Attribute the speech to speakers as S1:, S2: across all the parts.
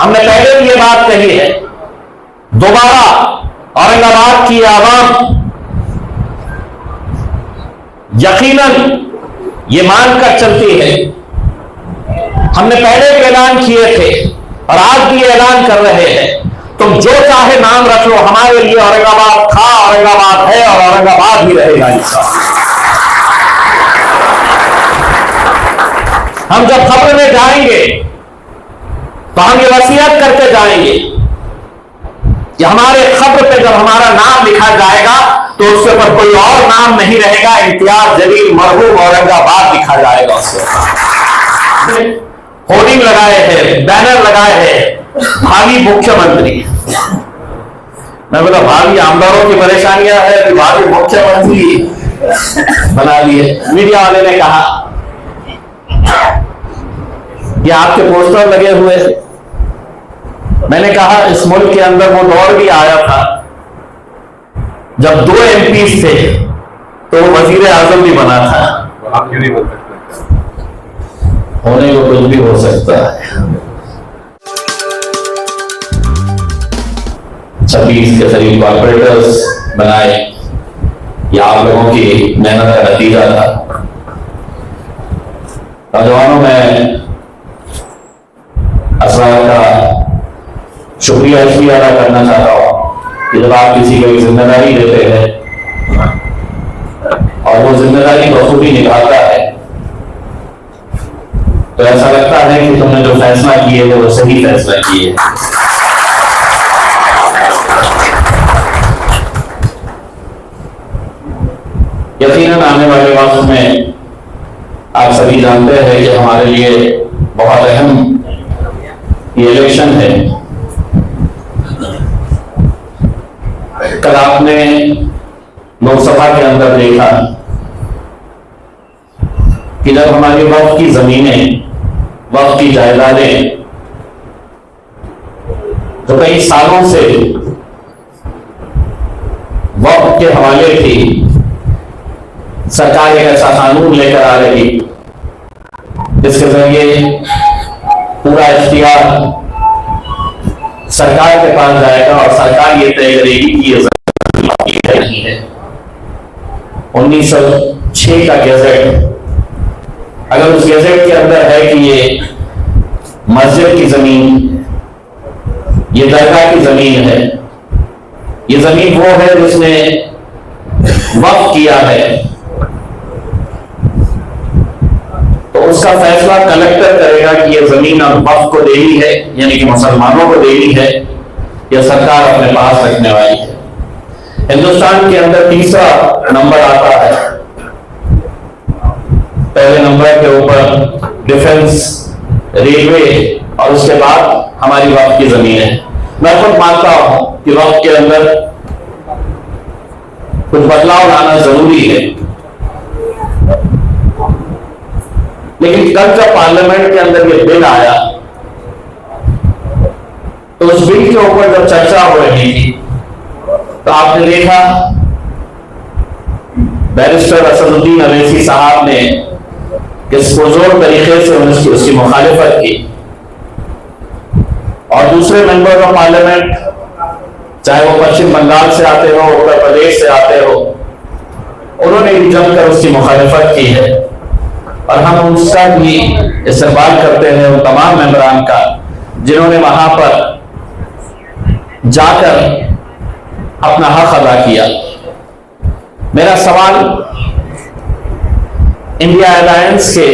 S1: हमने पहले भी ये बात कही है, दोबारा औरंगाबाद की आवाम यकीनन ये मानकर चलती है। हमने पहले भी ऐलान किए थे और आज भी ऐलान कर रहे हैं, तुम जो चाहे नाम रख लो, हमारे लिए औरंगाबाद था, औरंगाबाद है और औरंगाबाद ही रहेगा। हम जब खबर में जाएंगे तो हम ये वसीयत करके जाएंगे कि हमारे खबर पे जब हमारा नाम लिखा जाएगा तो उसके ऊपर कोई और नाम नहीं रहेगा, इम्तियाज जलील मरहूम औरंगाबाद लिखा जाएगा। उसके होर्डिंग लगाए हैं, बैनर लगाए हैं, भावी मुख्यमंत्री। मैं बोला भावी आमदारों की परेशानियां है, भावी मुख्यमंत्री बना लिए। मीडिया वाले ने कहा कि आपके पोस्टर लगे हुए। मैंने कहा इस मुल्क के अंदर वो दौर भी आया था जब 2 MP थे तो वो वजीर आजम भी बना था।
S2: आप क्यों नहीं बोल सकते?
S1: होने को कुछ भी हो सकता है। 26 के करीब कॉर्पोरेटर्स बनाए, ये आप लोगों की मेहनत का नतीजा था। नौजवानों, मैं असरार का शुक्रिया इसलिए अदा करना चाहता हूं कि जब आप किसी को एक जिम्मेदारी देते हैं और वो जिम्मेदारी बखूबी निभाता है तो ऐसा लगता है कि तुमने जो फैसला किए थे वो सही फैसला किए। यकीनन आने वाले वक्त में आप सभी जानते हैं कि हमारे लिए बहुत अहम ये इलेक्शन है। कल आपने लोकसभा के अंदर देखा कि जब हमारी वक्फ की जमीनें, वक्फ की जायदादें जो कई सालों से वक्फ के हवाले थी, सरकार एक ऐसा कानून लेकर आ रही जिसके जरिए पूरा इख्तियार सरकार के पास जाएगा और सरकार ये तय करेगी कि ये जमीन नहीं है। 1906 का गैजेट, अगर उस गैजेट के अंदर है कि ये मस्जिद की जमीन, ये दरगाह की जमीन है, ये जमीन वो है जिसने वक्फ किया है, तो उसका फैसला कलेक्टर करेगा कि यह जमीन अब वक्फ को देनी है, यानी कि मुसलमानों को देनी है, या सरकार अपने पास रखने वाली है। हिंदुस्तान के अंदर तीसरा नंबर आता है, पहले नंबर के ऊपर डिफेंस, रेलवे और उसके बाद हमारी वक्फ की जमीन है। मैं खुद मानता हूं कि वक्फ के अंदर कुछ बदलाव लाना जरूरी है, लेकिन कल जब पार्लियामेंट के अंदर ये बिल आया तो उस बिल के ऊपर जब चर्चा हो रही थी तो आपने देखा बैरिस्टर असदुद्दीन अवैसी साहब ने किस पुरजोर तरीके से उसकी मुखालिफत की, और दूसरे मेंबर ऑफ पार्लियामेंट, चाहे वो पश्चिम बंगाल से आते हो, उत्तर प्रदेश से आते हो, उन्होंने भी जमकर उसकी मुखालिफत की है। और हम उसका भी इस्तेमाल करते हैं उन तमाम मेंबरान का जिन्होंने वहां पर जाकर अपना हक अदा किया। मेरा सवाल इंडिया अलायंस के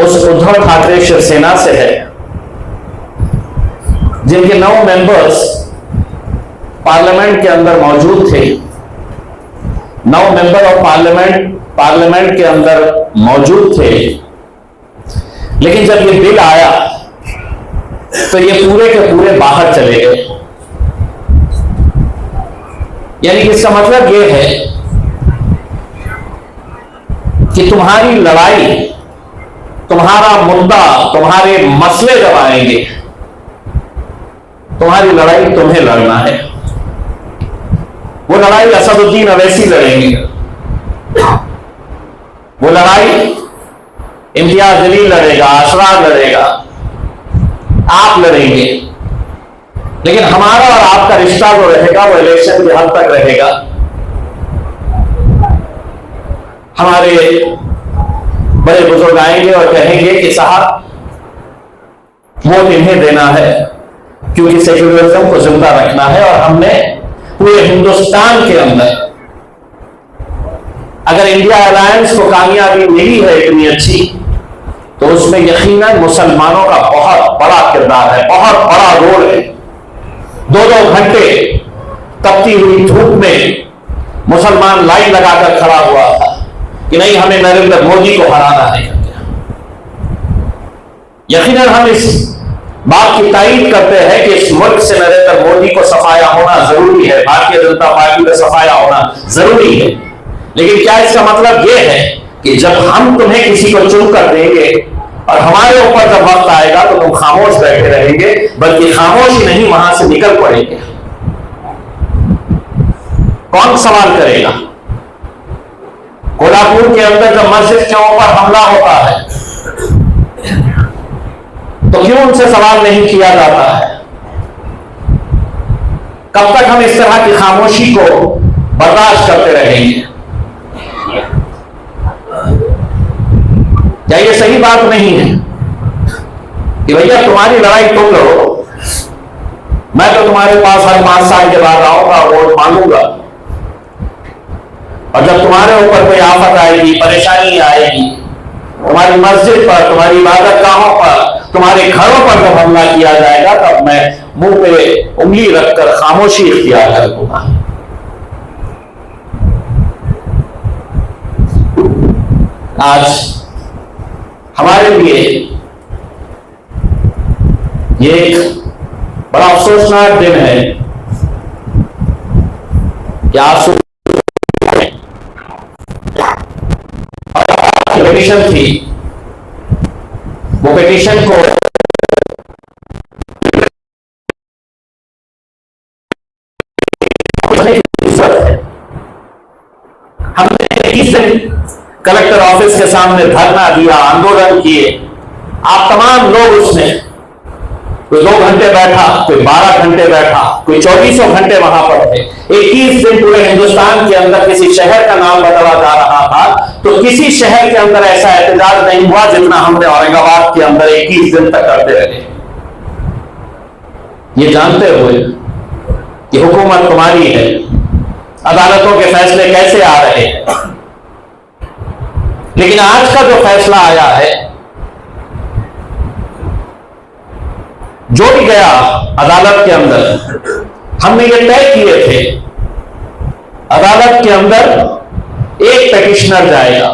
S1: उस उद्धव ठाकरे शिवसेना से है जिनके 9 मेंबर्स पार्लियामेंट के अंदर मौजूद थे। 9 मेंबर ऑफ पार्लियामेंट के अंदर मौजूद थे, लेकिन जब ये बिल आया तो ये पूरे के पूरे बाहर चले गए। यानी कि इसका मतलब ये है कि तुम्हारी लड़ाई, तुम्हारा मुद्दा, तुम्हारे मसले जब आएंगे, तुम्हारी लड़ाई तुम्हें लड़ना है। वो लड़ाई असदुद्दीन अवैसी लड़ेंगे, वो लड़ाई इम्तियाज जलील लड़ेगा, असरार लड़ेगा, आप लड़ेंगे, लेकिन हमारा और आपका रिश्ता जो रहेगा वो इलेक्शन के हद तक रहेगा। हमारे बड़े बुजुर्ग आएंगे और कहेंगे कि साहब वोट इन्हें देना है क्योंकि सेक्युलरिज्म को जिंदा रखना है, और हमने पूरे हिंदुस्तान के अंदर अगर इंडिया अलायंस को कामयाबी मिली है इतनी अच्छी, तो उसमें यकीनन मुसलमानों का बहुत बड़ा किरदार है, बहुत बड़ा रोल है। 2-2 घंटे तपती हुई धूप में मुसलमान लाइन लगाकर खड़ा हुआ था कि नहीं, हमें नरेंद्र मोदी को हराना है। यकीनन हम इस बात की तारीफ करते हैं कि इस मुल्क से नरेंद्र मोदी को सफाया होना जरूरी है, भारतीय जनता पार्टी का सफाया होना जरूरी है। लेकिन क्या इसका मतलब यह है कि जब हम तुम्हें किसी को चुनकर देंगे और हमारे ऊपर जब वक्त आएगा तो तुम खामोश बैठे रहेंगे? बल्कि खामोश ही नहीं, वहां से निकल पड़ेंगे। कौन सवाल करेगा? कोल्हापुर के अंदर जब मस्जिद के ऊपर हमला होता है तो क्यों उनसे सवाल नहीं किया जाता है? कब तक हम इस तरह की खामोशी को बर्दाश्त करते रहेंगे? क्या ये सही बात नहीं है कि भैया तुम्हारी लड़ाई तुम लड़ो, मैं तो तुम्हारे पास हर 5 साल के बाद आऊंगा, वोट मांगूंगा, और जब तुम्हारे ऊपर कोई आफत आएगी, परेशानी आएगी, तुम्हारी मस्जिद पर, तुम्हारी इबादत गाहों पर, तुम्हारे घरों पर जब हमला किया जाएगा, तब मैं मुंह पे उंगली रखकर खामोशी इख्तियार कर दूंगा। आज हमारे लिए ये एक बड़ा अफसोसनाक दिन है कि आज पिटीशन थी, वो पिटीशन को हमने 21 दिन कलेक्टर ऑफिस के सामने धरना दिया, आंदोलन किए। आप तमाम लोग उसमें, कोई 2 घंटे बैठा, कोई 12 घंटे बैठा, कोई 24 घंटे वहां पर थे। 21 दिन पूरे हिंदुस्तान के अंदर किसी शहर का नाम बदला जा रहा था तो किसी शहर के अंदर ऐसा एहतजाज नहीं हुआ जितना हमने औरंगाबाद के अंदर 21 दिन तक करते रहे। ये जानते हुए कि हुकूमत तुम्हारी है, अदालतों के फैसले कैसे आ रहे हैं, लेकिन आज का जो फैसला आया है, जो भी गया अदालत के अंदर, हमने ये तय किए थे अदालत के अंदर एक पिटिशनर जाएगा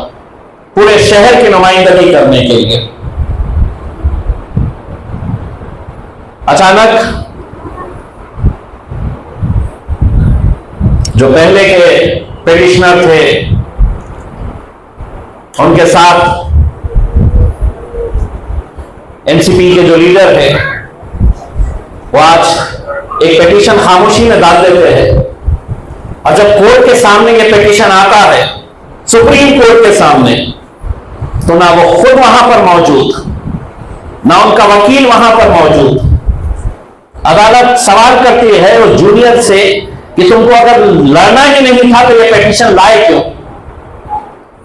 S1: पूरे शहर की नुमाइंदगी करने के लिए। अचानक जो पहले के पिटिशनर थे, उनके साथ एनसीपी के जो लीडर थे, वो आज एक पिटीशन खामोशी में डाल देते हैं, और जब कोर्ट के सामने ये पिटीशन आता है, सुप्रीम कोर्ट के सामने, तो ना वो खुद वहां पर मौजूद, ना उनका वकील वहां पर मौजूद। अदालत सवाल करती है उस जूनियर से कि तुमको अगर लड़ना ही नहीं था तो ये पिटीशन लाए क्यों,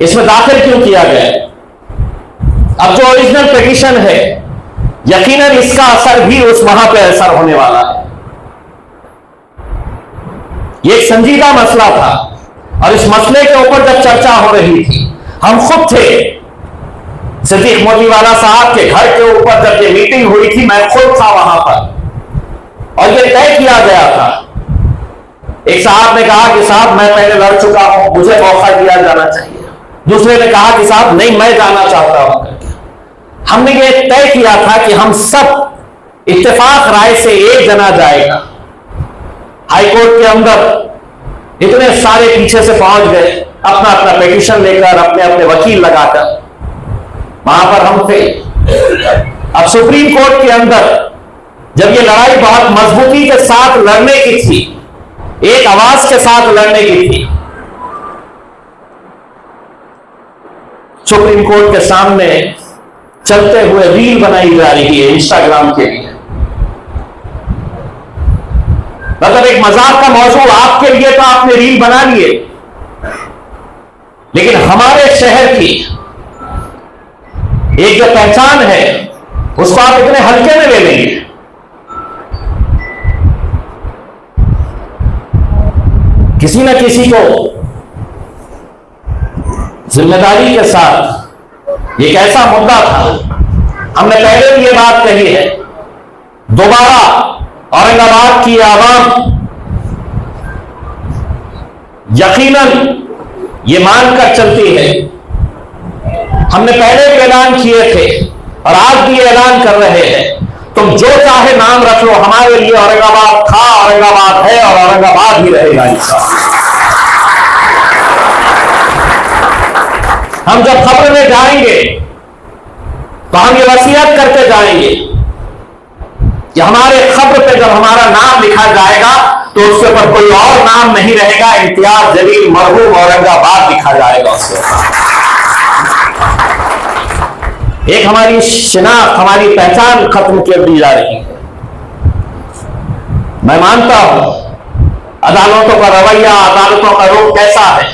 S1: इसमें दाखिल क्यों किया गया? अब जो ओरिजिनल पिटीशन है, यकीनन इसका असर भी उस वहां पर असर होने वाला है। यह एक संजीदा मसला था, और इस मसले के ऊपर जब चर्चा हो रही थी, हम खुद थे सिद्दीक मोतीवाला साहब के घर के ऊपर जब ये मीटिंग हुई थी, मैं खुद था वहां पर, और यह तय किया गया था। एक साहब ने कहा कि साहब मैं पहले लड़ चुका हूं, मुझे मौका दिया जाना चाहिए। दूसरे ने कहा कि साहब नहीं, मैं जाना चाहता हूं करके। हमने ये तय किया था कि हम सब इत्तेफाक राय से एक जना जाएगा। हाईकोर्ट के अंदर इतने सारे पीछे से पहुंच गए, अपना अपना पिटीशन लेकर, अपने अपने वकील लगाकर, वहां पर हम थे। अब सुप्रीम कोर्ट के अंदर जब ये लड़ाई बहुत मजबूती के साथ लड़ने की थी, एक आवाज के साथ लड़ने की थी, सुप्रीम कोर्ट के सामने चलते हुए रील बनाई जा रही है इंस्टाग्राम के लिए, मतलब एक मजाक का मौजूद आपके लिए तो आपने रील बना लिए, लेकिन हमारे शहर की एक जो पहचान है उसको आप इतने हल्के में ले लेंगे। किसी न किसी को जिम्मेदारी के साथ, एक ऐसा मुद्दा था, हमने पहले भी ये बात कही है, दोबारा औरंगाबाद की आवाम यकीनन ये मानकर चलती है, हमने पहले भी ऐलान किए थे और आज भी ऐलान कर रहे हैं, तुम जो चाहे नाम रख लो, हमारे लिए औरंगाबाद था, औरंगाबाद है और औरंगाबाद ही रहेगा इंशाअल्लाह। हम जब खबर में जाएंगे तो हम ये वसीयत करके जाएंगे कि हमारे खबर पे जब हमारा नाम लिखा जाएगा तो उसके ऊपर कोई और नाम नहीं रहेगा, इम्तियाज जलील मरहूम औरंगाबाद लिखा जाएगा उसके ऊपर। एक हमारी शिनाख्त, हमारी पहचान खत्म कर दी जा रही है। मैं मानता हूं अदालतों का रवैया, अदालतों का रुख कैसा है।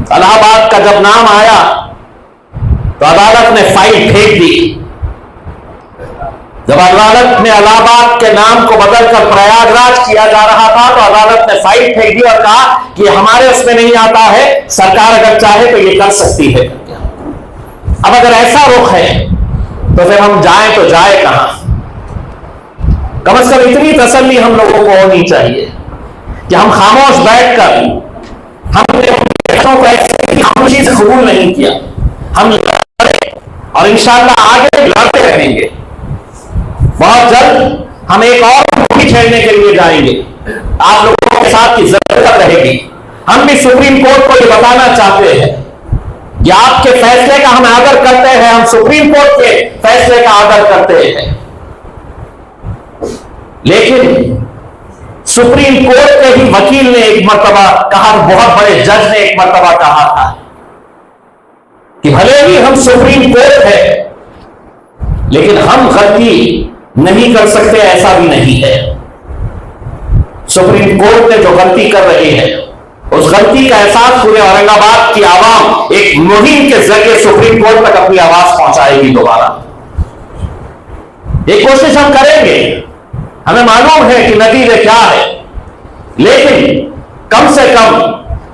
S1: इलाहाबाद का जब नाम आया तो अदालत ने फाइल फेंक दी। जब अदालत ने इलाहाबाद के नाम को बदलकर प्रयागराज किया जा रहा था तो अदालत ने फाइल फेंक दी और कहा कि हमारे उसमें नहीं आता है, सरकार अगर चाहे तो ये कर सकती है। अब अगर ऐसा रुख है तो फिर हम जाएं तो जाए कहां। कम से कम इतनी तसल्ली हम लोगों को होनी चाहिए कि हम खामोश बैठकर हमने खामोशी से कबूल नहीं किया, हम लड़े और इंशाअल्लाह आगे लड़ते रहेंगे। बहुत जल्द हम एक और मुट्ठी छेड़ने के लिए जाएंगे, आप लोगों के साथ की जरूरत रहेगी। हम भी सुप्रीम कोर्ट को ये बताना चाहते हैं कि आपके फैसले का हम आदर करते हैं, हम सुप्रीम कोर्ट के फैसले का आदर करते हैं, लेकिन सुप्रीम कोर्ट के ही वकील ने एक मर्तबा कहा, बहुत बड़े जज ने एक मर्तबा कहा था कि भले ही हम सुप्रीम कोर्ट है लेकिन हम गलती नहीं कर सकते, ऐसा भी नहीं है। सुप्रीम कोर्ट ने जो गलती कर रही है उस गलती का एहसास पूरे औरंगाबाद की आवाम एक मुहिम के जरिए सुप्रीम कोर्ट तक अपनी आवाज पहुंचाएगी। दोबारा एक कोशिश हम करेंगे, हमें मालूम है कि नतीजे क्या है, लेकिन कम से कम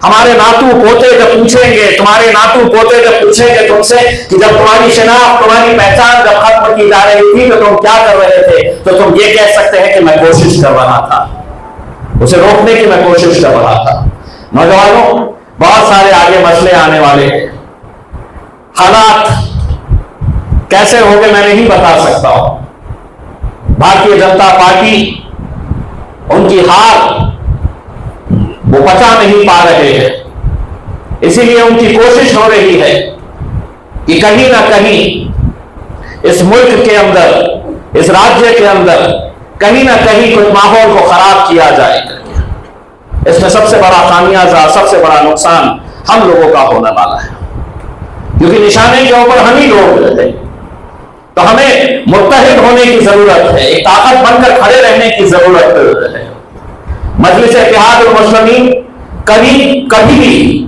S1: हमारे नातू पोते जब पूछेंगे, तुम्हारे नातू पोते जब पूछेंगे तुमसे कि जब तुम्हारी शनाख्त, तुम्हारी पहचान जब खत्म की जा रही थी तो तुम क्या कर रहे थे, तो तुम ये कह सकते हैं कि मैं कोशिश कर रहा था, उसे रोकने की मैं कोशिश कर रहा था। नौजवानों, बहुत सारे आगे मसले आने वाले हैं। हालात कैसे होंगे मैं नहीं बता सकता हूं। भारतीय जनता पार्टी, उनकी हार वो पचा नहीं पा रहे हैं, इसीलिए उनकी कोशिश हो रही है कि कहीं ना कहीं इस मुल्क के अंदर, इस राज्य के अंदर कहीं ना कहीं कुछ माहौल को खराब किया जाए। इसमें सबसे बड़ा खामियाजा, सबसे बड़ा नुकसान हम लोगों का होने वाला है, क्योंकि निशाने के ऊपर हम ही लोग हैं। तो हमें मुत्तहिद होने की जरूरत है, एक ताकत बनकर खड़े रहने की जरूरत है। मजलिस इत्तेहाद और मुस्लिमीन कभी भी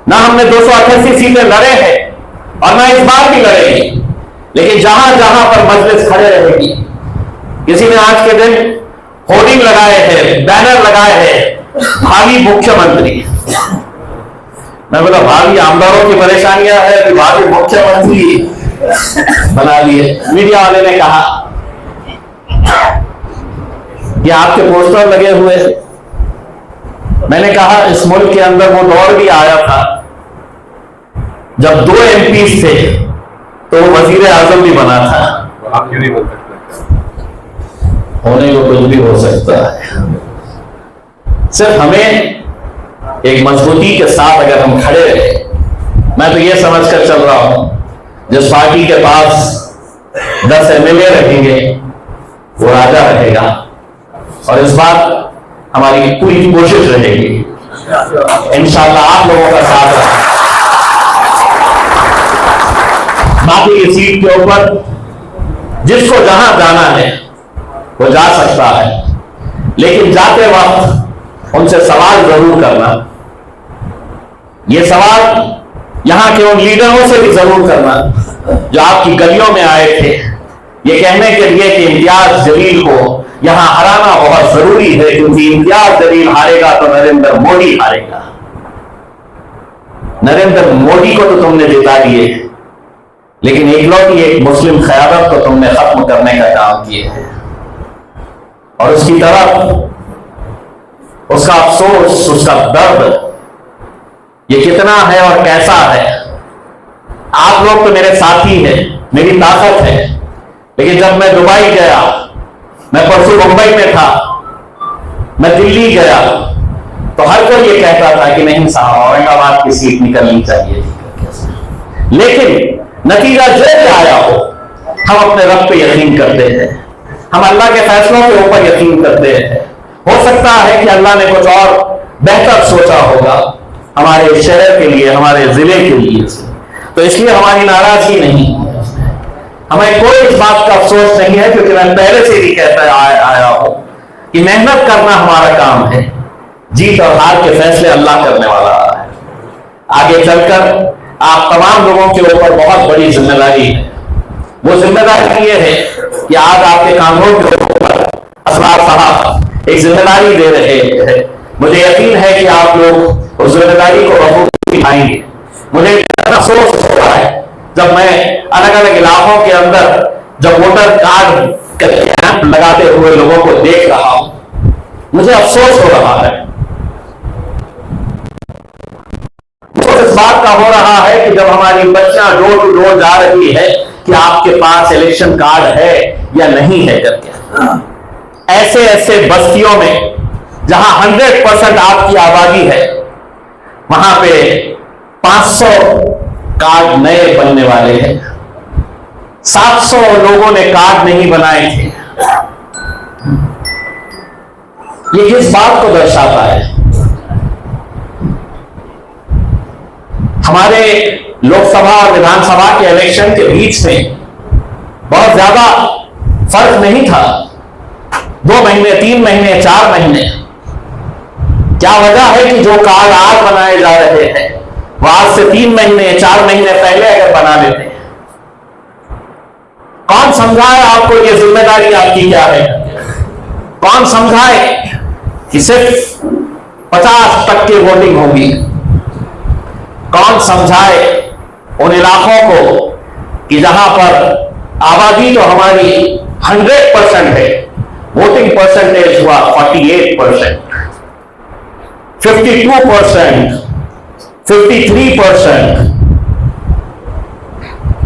S1: ना हमने 288 सीटें लड़े हैं और ना इस बार भी लड़ेंगे, लेकिन जहां जहां पर मजलिस खड़े रहेगी, किसी ने आज के दिन होर्डिंग लगाए हैं, बैनर लगाए हैं, भावी मुख्यमंत्री। मैं बोला भावी आमदारों की परेशानियां है कि भावी मुख्यमंत्री बना लिए। मीडिया वाले ने कहा कि आपके पोस्टर लगे हुए। मैंने कहा इस मुल्क के अंदर वो दौर भी आया था जब 2 MP थे तो वो वजीर आजम भी बना था।
S2: आप क्यों नहीं बोल सकते?
S1: होने को कुछ भी हो सकता है, सिर्फ हमें एक मजबूती के साथ अगर हम खड़े रहे। मैं तो ये समझकर चल रहा हूं जिस पार्टी के पास 10 MLA रहेंगे वो राजा रहेगा, और इस बार हमारी पूरी कोशिश रहेगी इंशाअल्लाह आप लोगों का साथ रहे। बाकी की सीट के ऊपर जिसको जहां जाना है वो जा सकता है, लेकिन जाते वक्त उनसे सवाल जरूर करना। ये सवाल यहां के उन लीडरों से भी जरूर करना जो आपकी गलियों में आए थे ये कहने के लिए कि इम्तियाज जलील को यहां हराना बहुत जरूरी है, क्योंकि इम्तियाज जलील हारेगा तो नरेंद्र मोदी हारेगा। नरेंद्र मोदी को तो तुमने जिता दिए, लेकिन इकलौती एक मुस्लिम क़यादत को तुमने खत्म करने का काम किए हैं। और उसकी तरफ उसका अफसोस, उसका दर्द ये कितना है और कैसा है। आप लोग तो मेरे साथी हैं, मेरी ताकत है, लेकिन जब मैं दुबई गया, मैं परसों मुंबई में था, मैं दिल्ली गया, तो हर कोई ये कहता था कि नहीं साहब औरंगाबाद की सीट निकलनी चाहिए थी। लेकिन नतीजा जो भी आया हो, हम अपने रब पे यकीन करते हैं, हम अल्लाह के फैसलों के ऊपर यकीन करते हैं। हो सकता है कि अल्लाह ने कुछ और बेहतर सोचा होगा हमारे शहर के लिए, हमारे जिले के लिए, तो इसलिए हमारी नाराजगी नहीं, हमें कोई इस बात का अफसोस नहीं है, क्योंकि मैं पहले से ही कहता आया हूं कि मेहनत करना हमारा काम है, जीत और हार के फैसले अल्लाह करने वाला है। आगे चलकर आप तमाम लोगों के ऊपर बहुत बड़ी जिम्मेदारी है। वो जिम्मेदारी ये है कि आज आपके कांधों के ऊपर असरार साहब एक जिम्मेदारी दे रहे हैं। मुझे यकीन है कि आप लोग उस जिम्मेदारी को बखूबी निभाएंगे। मुझे अफसोस हो रहा है जब मैं अलग अलग इलाकों के अंदर जब वोटर कार्ड कैंप लगाते हुए लोगों को देख रहा हूं, मुझे अफसोस हो रहा है। इस बात का हो रहा है कि जब हमारी बच्चियां डोर टू डोर जा रही है कि आपके पास इलेक्शन कार्ड है या नहीं है करके, ऐसे ऐसे बस्तियों में जहां 100% आपकी आबादी है, वहां पे 500 कार्ड नए बनने वाले हैं। 700 लोगों ने कार्ड नहीं बनाए थे। ये किस बात को दर्शाता है? हमारे लोकसभा और विधानसभा के इलेक्शन के बीच में बहुत ज्यादा फर्क नहीं था, 2 महीने, 3 महीने, 4 महीने। क्या वजह है कि जो कार्ड आज बनाए जा रहे हैं वो आज से 3 महीने, 4 महीने पहले अगर बना लेते हैं? कौन समझाए आपको ये जिम्मेदारी आपकी क्या है? कौन समझाए कि सिर्फ 50% वोटिंग होगी? कौन समझाए उन इलाकों को कि जहां पर आबादी तो हमारी 100% है, वोटिंग परसेंटेज हुआ 48%, 52%, 53%।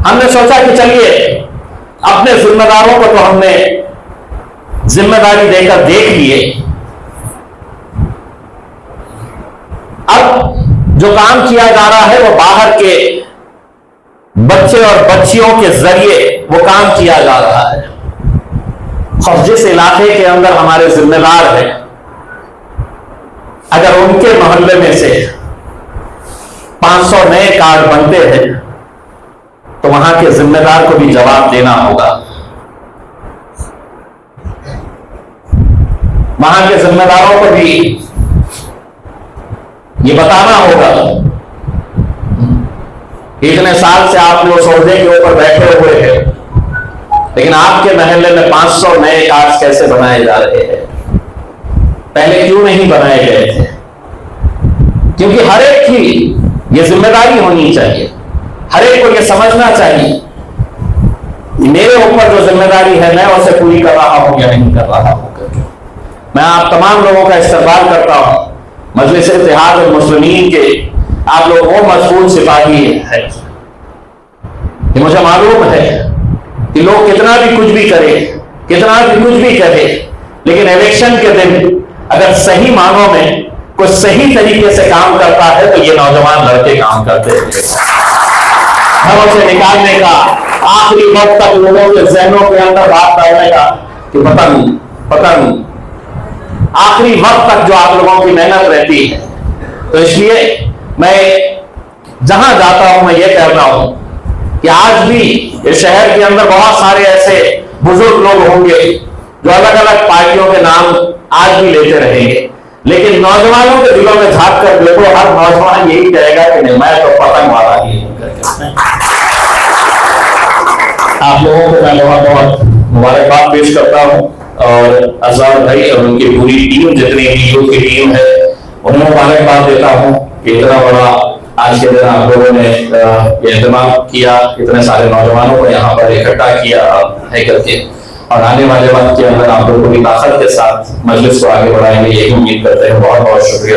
S1: हमने सोचा कि चलिए अपने जिम्मेदारों को तो हमने जिम्मेदारी देकर देख लिए, अब जो काम किया जा रहा है वो बाहर के बच्चे और बच्चियों के जरिए वो काम किया जा रहा है। और जिस इलाके के अंदर हमारे जिम्मेदार हैं, अगर उनके मोहल्ले में से 500 नए कार्ड बनते हैं तो वहां के जिम्मेदार को भी जवाब देना होगा। वहां के जिम्मेदारों को भी ये बताना होगा। इतने साल से आप लोग सौदे के ऊपर बैठे हुए हैं, लेकिन आपके महल्ले में 500 नए कार्ड कैसे बनाए जा रहे हैं? पहले क्यों नहीं बनाए गए थे? क्योंकि हर एक की ये जिम्मेदारी होनी चाहिए, हर एक को ये समझना चाहिए कि मेरे ऊपर जो जिम्मेदारी है मैं उसे पूरी कर रहा हूं या नहीं कर रहा हूं। मैं आप तमाम लोगों का इस्तेमाल करता हूं, मजलिस इत्तेहाद मुस्लिमीन के आप लोग वो मजबूत सिपाही है कि मुझे मालूम है कि लोग कितना भी कुछ भी करे, कितना भी कुछ भी कहे, लेकिन इलेक्शन के दिन अगर सही मानों में कोई सही तरीके से काम करता है तो ये नौजवान लड़के काम करते हैं। घरों से निकालने का, आखिरी वक्त तक लोगों के जहनों के अंदर बात डालने का कि पता नहीं, आखिरी वक्त तक जो आप लोगों की मेहनत रहती है। तो इसलिए मैं जहां जाता हूं मैं ये कहता हूं कि आज भी इस शहर के अंदर बहुत सारे ऐसे बुजुर्ग लोग होंगे जो अलग अलग पार्टियों के नाम आज भी लेते रहेंगे। लेकिन नौजवानों के दिलों में झांक कर देखो, हर नौजवान यही कहेगा कि नहीं, मैं तो पतंग वाला ही हूं करके। आप लोगों को मैं बहुत बहुत मुबारकबाद पेश करता हूं, और अजहर भाई और उनकी पूरी टीम, जितनी भी यूथ की टीम है, उन्हें मुबारकबाद देता हूं कि इतना बड़ा आज के दिन आप लोगों ने इंतजाम किया, इतने सारे नौजवानों को यहाँ पर इकट्ठा किया है करके, और आने वाले वक्त के अंदर आप लोगों की ताकत के साथ मजलिस को आगे बढ़ाएंगे, यही उम्मीद करते हैं। बहुत बहुत शुक्रिया।